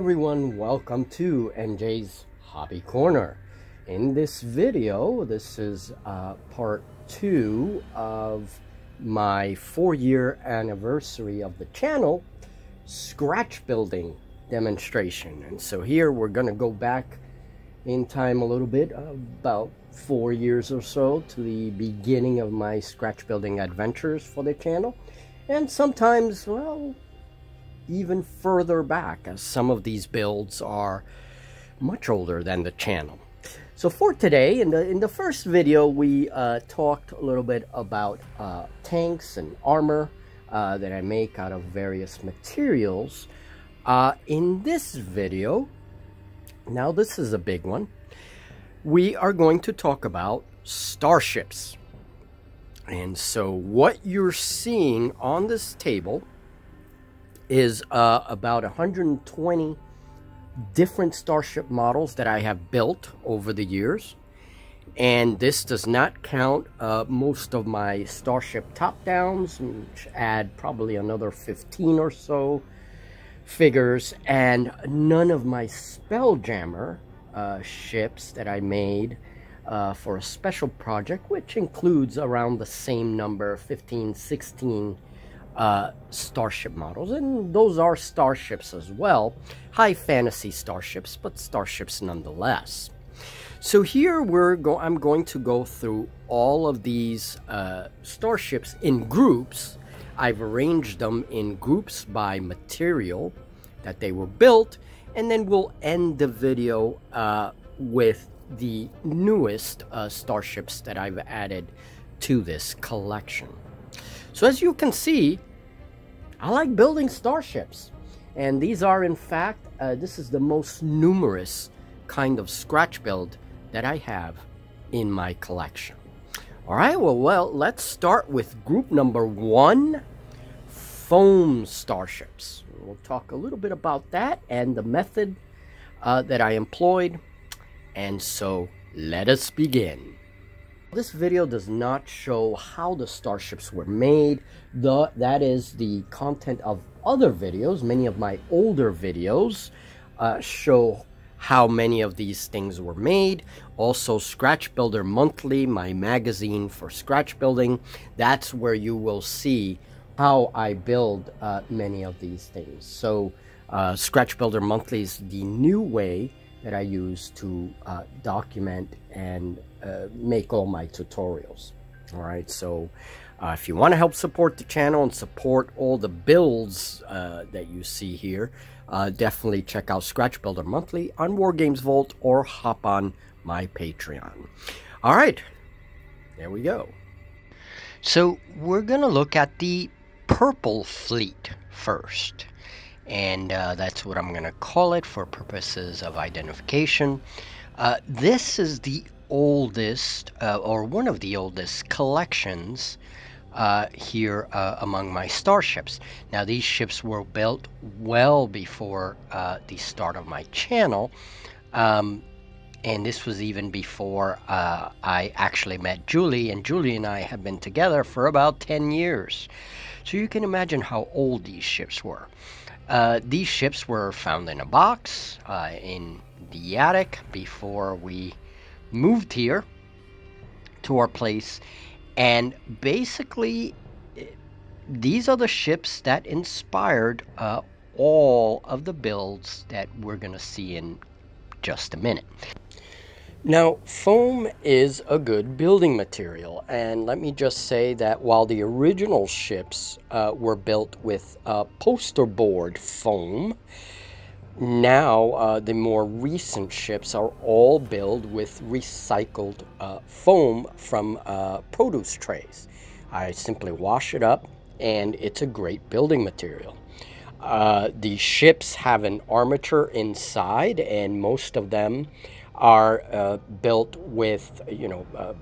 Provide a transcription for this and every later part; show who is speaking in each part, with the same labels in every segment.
Speaker 1: everyone, welcome to NJ's Hobby Corner. In this video, this is part 2 of my 4-year anniversary of the channel scratch building demonstration. And so here we're going to go back in time a little bit, about 4 years or so, to the beginning of my scratch building adventures for the channel. And sometimes, well, even further back, as some of these builds are much older than the channel. So for today, in the first video, we talked a little bit about tanks and armor that I make out of various materials. In this video, now this is a big one, we are going to talk about starships. And so what you're seeing on this table is about 120 different starship models that I have built over the years. And this does not count most of my starship top downs, which add probably another 15 or so figures, and none of my Spelljammer ships that I made for a special project, which includes around the same number, 15, 16 starship models. And those are starships as well, high fantasy starships, but starships nonetheless. So here I'm going to go through all of these starships in groups. I've arranged them in groups by material that they were built, and then we'll end the video with the newest starships that I've added to this collection. So as you can see, I like building starships, and these are in fact, this is the most numerous kind of scratch build that I have in my collection. All right, well, let's start with group number 1, foam starships. We'll talk a little bit about that and the method that I employed. And so let us begin. This video does not show how the starships were made. That is the content of other videos. Many of my older videos show how many of these things were made. Also, Scratch Builder Monthly, my magazine for scratch building, that's where you will see how I build many of these things. So Scratch Builder Monthly is the new way that I use to document and make all my tutorials. All right, so if you want to help support the channel and support all the builds that you see here, definitely check out Scratch Builder Monthly on Wargames Vault or hop on my Patreon. All right, there we go. So we're gonna look at the purple fleet first. And that's what I'm going to call it for purposes of identification. This is the oldest, or one of the oldest collections here among my starships. Now, these ships were built well before the start of my channel. And this was even before I actually met Julie. And Julie and I have been together for about 10 years. So you can imagine how old these ships were. These ships were found in a box in the attic before we moved here to our place, and basically these are the ships that inspired all of the builds that we're going to see in just a minute. Now, foam is a good building material, and let me just say that while the original ships were built with poster board foam, now the more recent ships are all built with recycled foam from produce trays. I simply wash it up, and it's a great building material. The ships have an armature inside, and most of them are built with,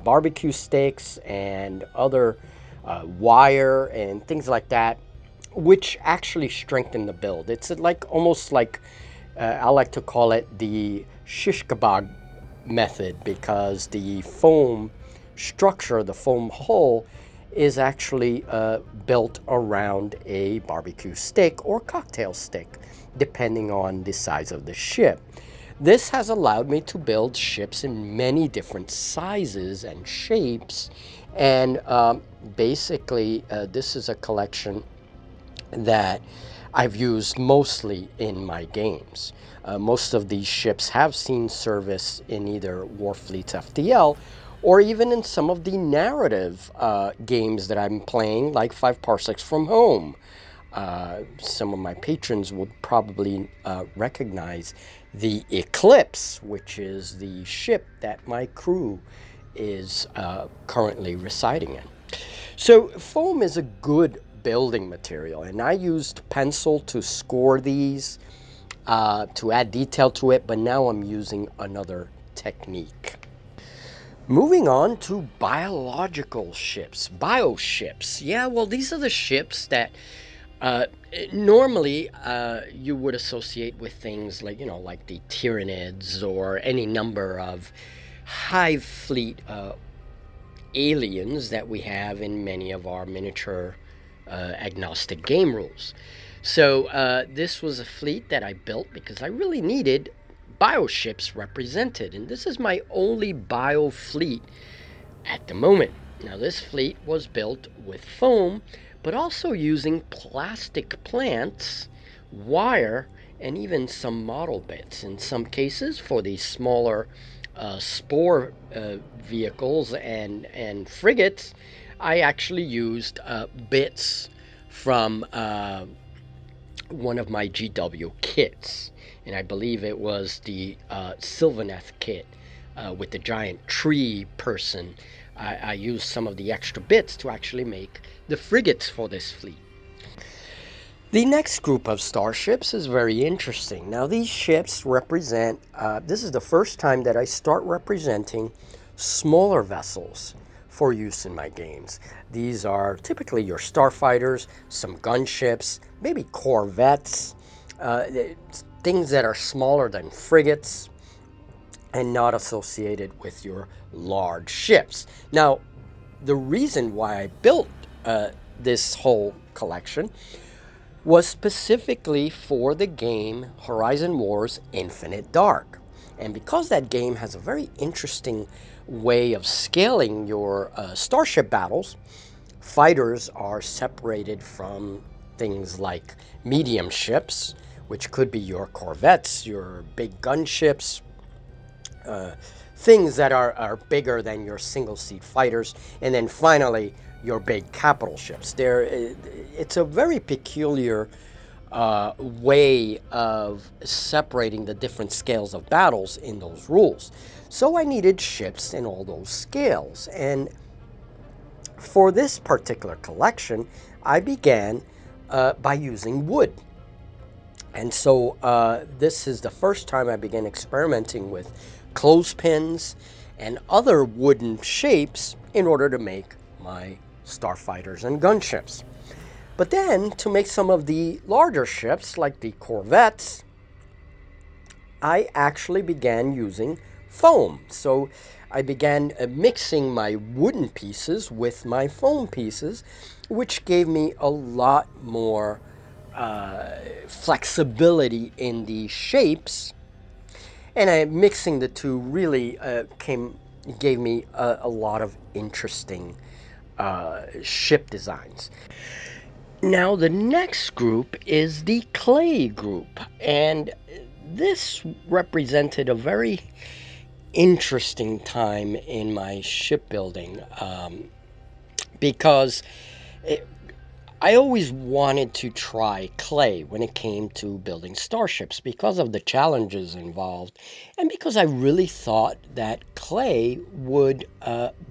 Speaker 1: barbecue sticks and other wire and things like that, which actually strengthen the build. It's like almost like I like to call it the shish kebab method, because the foam structure, the foam hull, is actually built around a barbecue stick or cocktail stick, depending on the size of the ship. This has allowed me to build ships in many different sizes and shapes, and basically this is a collection that I've used mostly in my games. Most of these ships have seen service in either Warfleet's FTL or even in some of the narrative games that I'm playing, like 5 Parsecs from Home. Some of my patrons would probably recognize the Eclipse, which is the ship that my crew is currently residing in. So foam is a good building material, and I used pencil to score these to add detail to it, but now I'm using another technique. Moving on to biological ships, bioships. Yeah, well, these are the ships that uh, normally you would associate with things like, like the Tyranids or any number of hive fleet aliens that we have in many of our miniature agnostic game rules. So this was a fleet that I built because I really needed bioships represented, and this is my only bio fleet at the moment. Now this fleet was built with foam, but also using plastic plants, wire, and even some model bits. In some cases, for the smaller spore vehicles and frigates, I actually used bits from one of my GW kits, and I believe it was the Sylvaneth kit with the giant tree person. I used some of the extra bits to actually make the frigates for this fleet. The next group of starships is very interesting. Now these ships represent, this is the first time that I start representing smaller vessels for use in my games. These are typically your starfighters, some gunships, maybe corvettes, things that are smaller than frigates and not associated with your large ships. Now, the reason why I built this whole collection was specifically for the game Horizon Wars Infinite Dark. And because that game has a very interesting way of scaling your starship battles, fighters are separated from things like medium ships, which could be your corvettes, your big gunships, things that are bigger than your single-seat fighters, and then finally your big capital ships. It's a very peculiar way of separating the different scales of battles in those rules. So I needed ships in all those scales, and for this particular collection, I began by using wood. And so this is the first time I began experimenting with clothespins and other wooden shapes in order to make my starfighters and gunships. But then, to make some of the larger ships, like the corvettes, I actually began using foam. So I began mixing my wooden pieces with my foam pieces, which gave me a lot more flexibility in the shapes, and mixing the two really gave me a lot of interesting ship designs. Now the next group is the clay group, and this represented a very interesting time in my shipbuilding because I always wanted to try clay when it came to building starships because of the challenges involved and because I really thought that clay would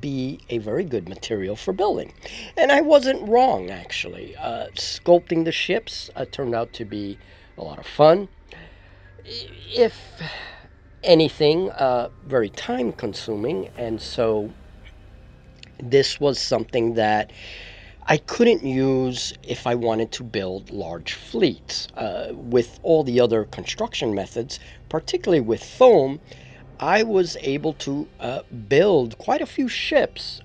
Speaker 1: be a very good material for building. And I wasn't wrong, actually. Sculpting the ships turned out to be a lot of fun. If anything, very time consuming, and so this was something that I couldn't use if I wanted to build large fleets. With all the other construction methods, particularly with foam, I was able to build quite a few ships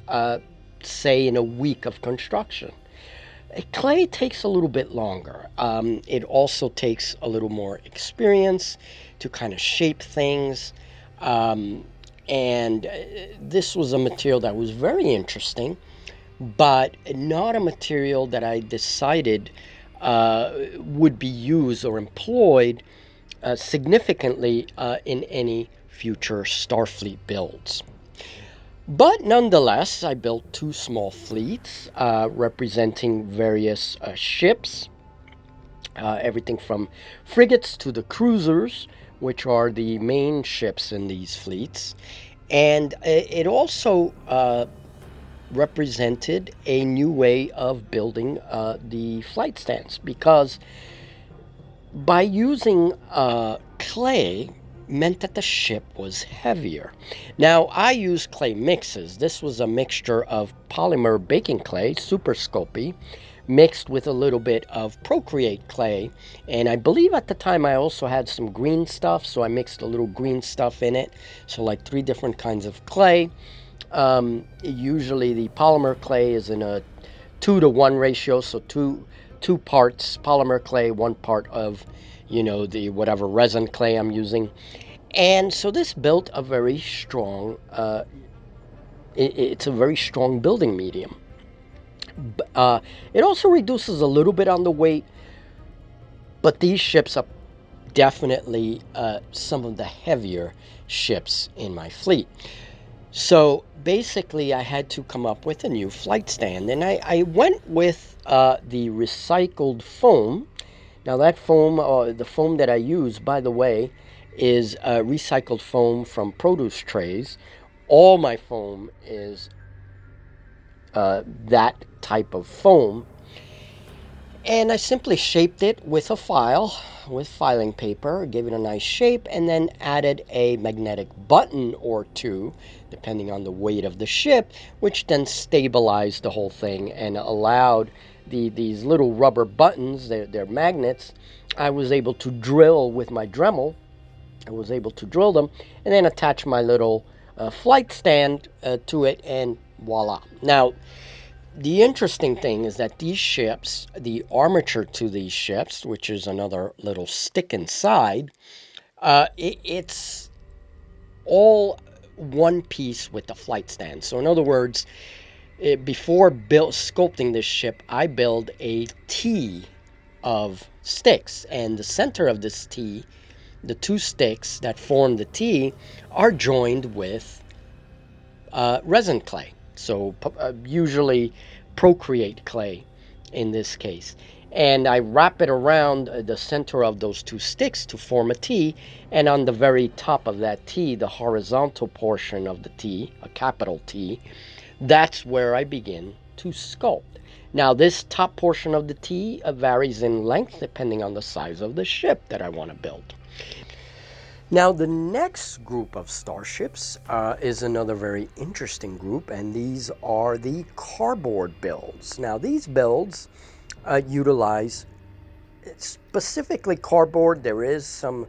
Speaker 1: say, in a week of construction. Clay takes a little bit longer. It also takes a little more experience to kind of shape things. Um, and this was a material that was very interesting, but not a material that I decided would be used or employed significantly in any future Starfleet builds. But nonetheless, I built two small fleets representing various ships, everything from frigates to the cruisers, which are the main ships in these fleets. And it also represented a new way of building the flight stands, because by using clay meant that the ship was heavier. Now, I used clay mixes. This was a mixture of polymer baking clay, Super Sculpey, mixed with a little bit of Procreate clay. And I believe at the time I also had some green stuff, so I mixed a little green stuff in it. So like 3 different kinds of clay. Usually the polymer clay is in a 2-to-1 ratio, so two parts polymer clay, 1 part of, the whatever resin clay I'm using. And so this built a very strong, it's a very strong building medium. It also reduces a little bit on the weight, but these ships are definitely some of the heavier ships in my fleet. So basically, I had to come up with a new flight stand, and I went with the recycled foam. Now that foam, the foam that I use, by the way, is recycled foam from produce trays. All my foam is that type of foam. And I simply shaped it with a file, with filing paper, gave it a nice shape, and then added a magnetic button or 2, depending on the weight of the ship, which then stabilized the whole thing and allowed these little rubber buttons, they're magnets. I was able to drill with my Dremel. I was able to drill them and then attach my little flight stand to it, and voila. Now, the interesting thing is that these ships, the armature to these ships, which is another little stick inside, it's all one piece with the flight stand. So in other words, before sculpting this ship, I build a T of sticks, and the center of this T, the 2 sticks that form the T, are joined with resin clay. So usually Procreate clay in this case. And I wrap it around the center of those 2 sticks to form a T. And on the very top of that T, the horizontal portion of the T, a capital T, that's where I begin to sculpt. Now, this top portion of the T varies in length depending on the size of the ship that I want to build. Now, the next group of starships is another very interesting group, and these are the cardboard builds. Now, these builds utilize specifically cardboard. There is some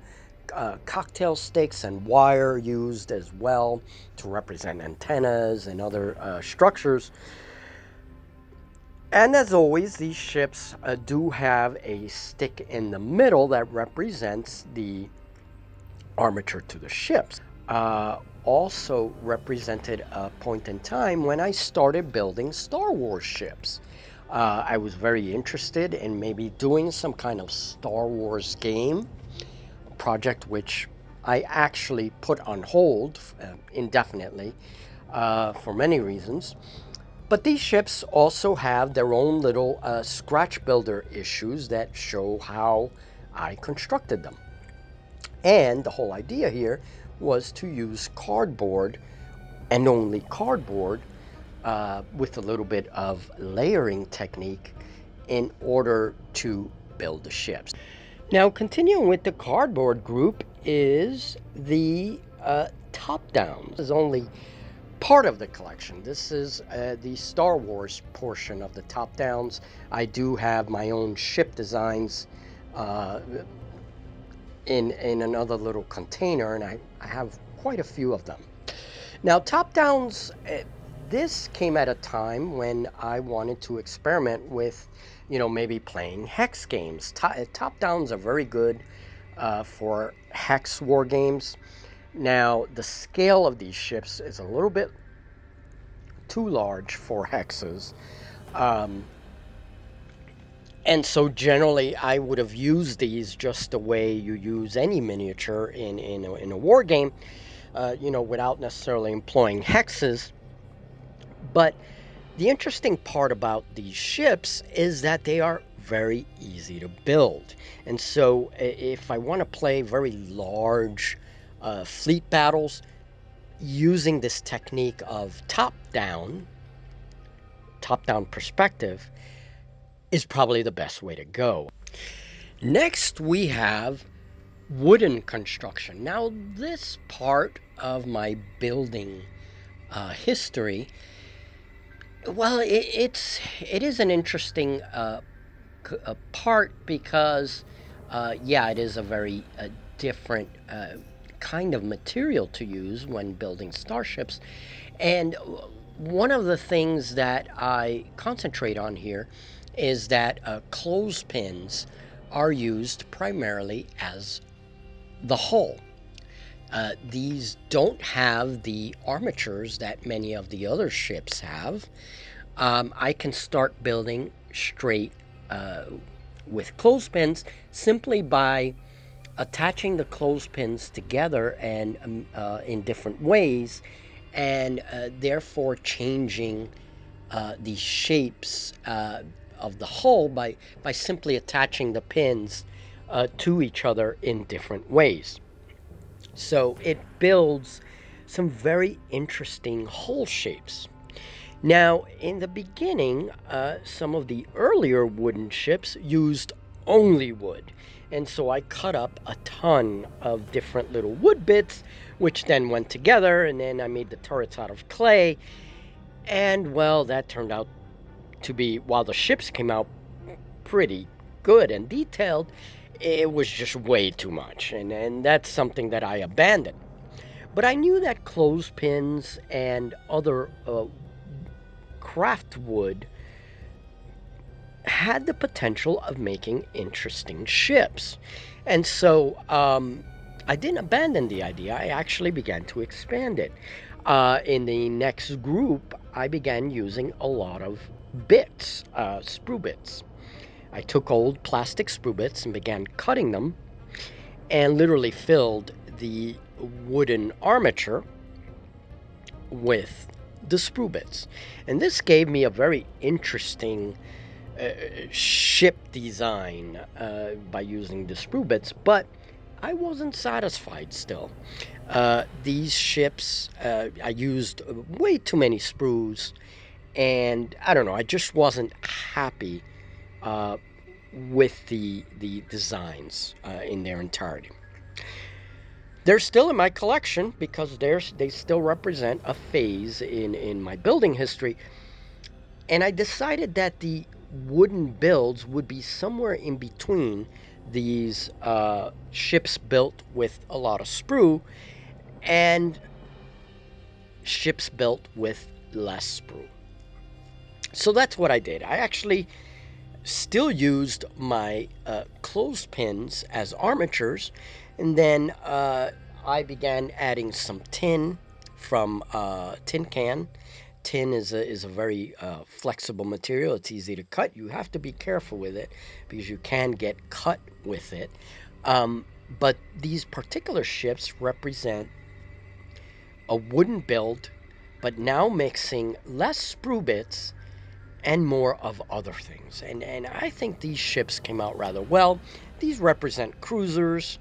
Speaker 1: cocktail sticks and wire used as well to represent antennas and other structures. And as always, these ships do have a stick in the middle that represents the armature to the ships. Also represented a point in time when I started building Star Wars ships. I was very interested in maybe doing some kind of Star Wars game, a project which I actually put on hold indefinitely for many reasons. But these ships also have their own little scratch builder issues that show how I constructed them. And the whole idea here was to use cardboard, and only cardboard, with a little bit of layering technique in order to build the ships. Now, continuing with the cardboard group is the top down. This is only part of the collection. This is the Star Wars portion of the top downs. I do have my own ship designs in another little container, and I have quite a few of them. Now, top downs, this came at a time when I wanted to experiment with, maybe playing hex games. Top downs are very good for hex war games. Now, the scale of these ships is a little bit too large for hexes. And so generally, I would have used these just the way you use any miniature in a war game, without necessarily employing hexes. But the interesting part about these ships is that they are very easy to build. And so if I want to play very large fleet battles, using this technique of top-down perspective is probably the best way to go. Next, we have wooden construction. Now, this part of my building history, well, it is an interesting part because, yeah, it is a very different kind of material to use when building starships. And one of the things that I concentrate on here is that clothespins are used primarily as the hull. These don't have the armatures that many of the other ships have. I can start building straight with clothespins simply by attaching the clothespins together and in different ways, and therefore changing the shapes of the hull by simply attaching the pins to each other in different ways. So it builds some very interesting hull shapes. Now, in the beginning, some of the earlier wooden ships used only wood. And so I cut up a ton of different little wood bits, which then went together, and then I made the turrets out of clay. And, well, that turned out to be, while the ships came out pretty good and detailed, it was just way too much. And that's something that I abandoned. But I knew that clothespins and other craft wood had the potential of making interesting ships. And so I didn't abandon the idea. I actually began to expand it. In the next group, I began using a lot of bits, sprue bits. I took old plastic sprue bits and began cutting them and literally filled the wooden armature with the sprue bits. And this gave me a very interesting ship design by using the sprue bits, but I wasn't satisfied still. These ships, I used way too many sprues, and I don't know, I just wasn't happy with the designs in their entirety. They're still in my collection because they still represent a phase in my building history. And I decided that the wooden builds would be somewhere in between these ships built with a lot of sprue and ships built with less sprue. So that's what I did. I actually still used my clothespins as armatures, and then I began adding some tin from tin can. Tin is a very flexible material. It's easy to cut. You have to be careful with it because you can get cut with it. But these particular ships represent a wooden build, but now mixing less sprue bits and more of other things. And I think these ships came out rather well. These represent cruisers.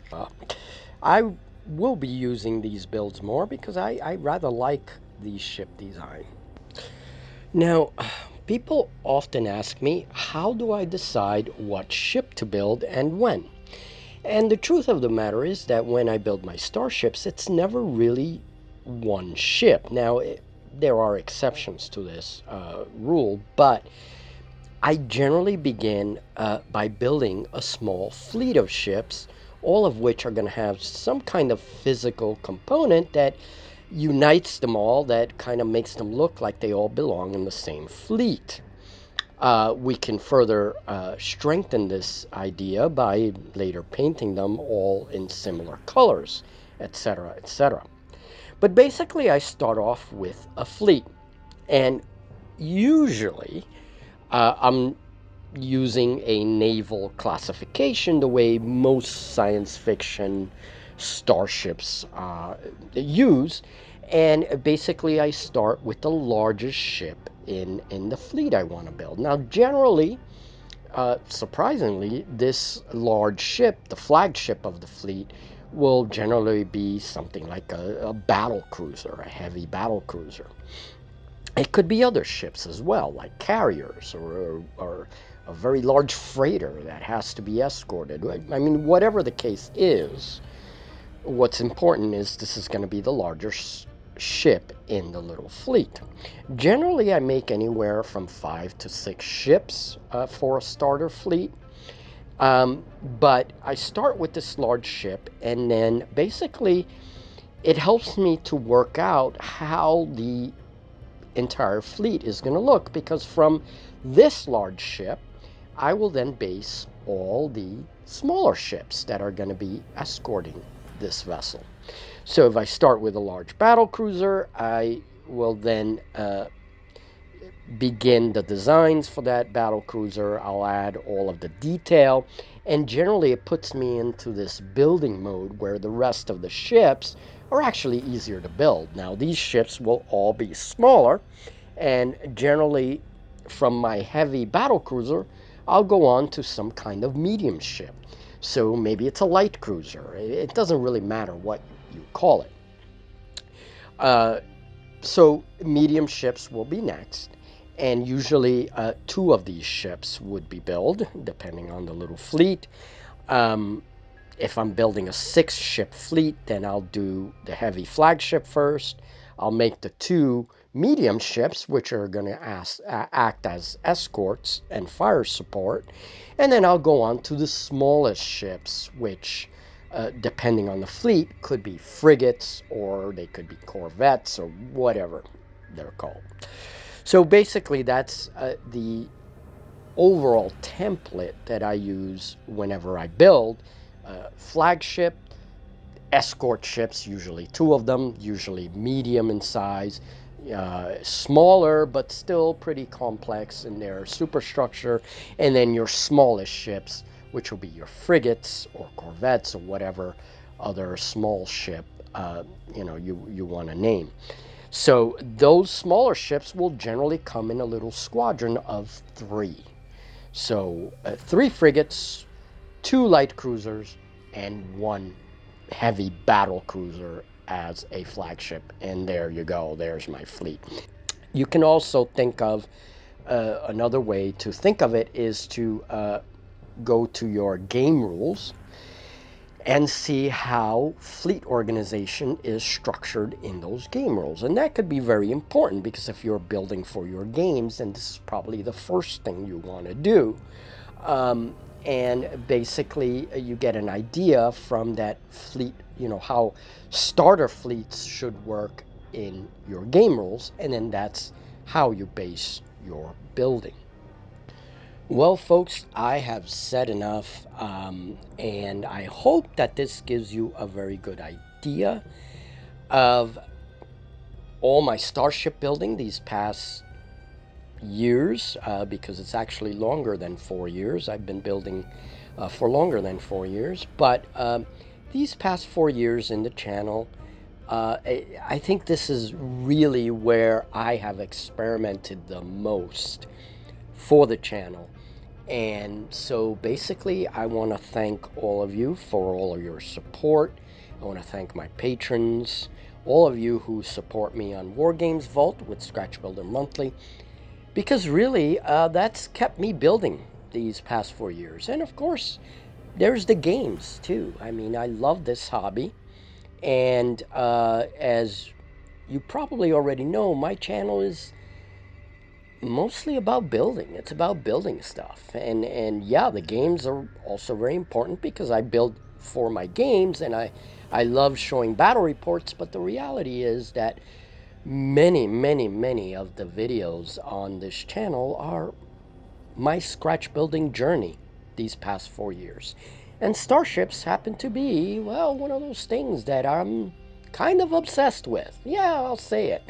Speaker 1: I will be using these builds more because I rather like the ship design. Now, people often ask me, how do I decide what ship to build and when? And the truth of the matter is that when I build my starships, it's never really one ship. Now, there are exceptions to this rule, but I generally begin by building a small fleet of ships, all of which are going to have some kind of physical component that unites them all, that kind of makes them look like they all belong in the same fleet. We can further strengthen this idea by later painting them all in similar colors, etc., etc. But basically, I start off with a fleet, and usually I'm using a naval classification the way most science fiction starships use. And basically, I start with the largest ship in the fleet I want to build. Now, generally, surprisingly, this large ship, the flagship of the fleet, will generally be something like a battle cruiser, a heavy battle cruiser. It could be other ships as well, like carriers or a very large freighter that has to be escorted. I mean, whatever the case is, what's important is this is going to be the largest ship in the little fleet. Generally, I make anywhere from 5 to 6 ships for a starter fleet. But I start with this large ship, and then basically it helps me to work out how the entire fleet is going to look, because from this large ship I will then base all the smaller ships that are going to be escorting this vessel. So if I start with a large battle cruiser, I will then begin the designs for that battle cruiser. I'll add all of the detail, and generally it puts me into this building mode where the rest of the ships are actually easier to build. Now, these ships will all be smaller, and generally from my heavy battle cruiser I'll go on to some kind of medium ship. So maybe it's a light cruiser. It doesn't really matter what you call it. So medium ships will be next, and usually 2 of these ships would be built depending on the little fleet. If I'm building a 6-ship fleet, then I'll do the heavy flagship first. I'll make the 2 medium ships, which are going to act as escorts and fire support. And then I'll go on to the smallest ships, which, depending on the fleet, could be frigates, or they could be corvettes, or whatever they're called. So basically, that's the overall template that I use whenever I build flagship, escort ships, usually 2 of them, usually medium in size, smaller but still pretty complex in their superstructure, and then your smallest ships, which will be your frigates or corvettes or whatever other small ship you want to name. So those smaller ships will generally come in a little squadron of 3. So 3 frigates, 2 light cruisers, and 1 heavy battle cruiser as a flagship. And there you go. There's my fleet. You can also think of another way to think of it is to go to your game rules and see how fleet organization is structured in those game rules. And that could be very important, because if you're building for your games, then this is probably the first thing you want to do. And basically you get an idea from that fleet, how starter fleets should work in your game rules, and then that's how you base your building. Well, folks, I have said enough, and I hope that this gives you a very good idea of all my starship building these past years, because it's actually longer than 4 years. I've been building for longer than 4 years, but these past 4 years in the channel, I think this is really where I have experimented the most for the channel. And so basically, I want to thank all of you for all of your support. I want to thank my patrons, all of you who support me on Wargames Vault with scratchbuilder Monthly, because really that's kept me building these past 4 years. And of course, there's the games too. I mean, I love this hobby, and as you probably already know, my channel is mostly about building. It's about building stuff, and yeah, the games are also very important, because I build for my games, and I love showing battle reports, but the reality is that many of the videos on this channel are my scratch building journey these past 4 years. And starships happen to be, well, one of those things that I'm kind of obsessed with. Yeah, I'll say it.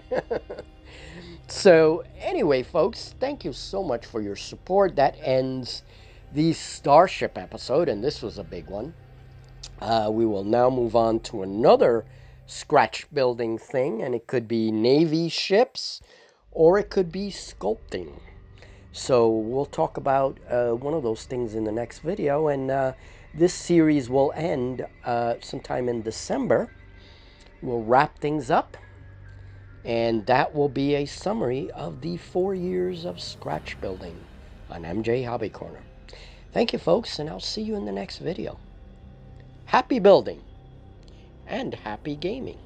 Speaker 1: So anyway, folks, thank you so much for your support. That ends the starship episode, and this was a big one. We will now move on to another scratch building thing, and it could be Navy ships or it could be sculpting. So we'll talk about one of those things in the next video, and this series will end sometime in December. We'll wrap things up, and that will be a summary of the 4 years of scratch building on MJ Hobby Corner. Thank you, folks, and I'll see you in the next video. Happy building and happy gaming.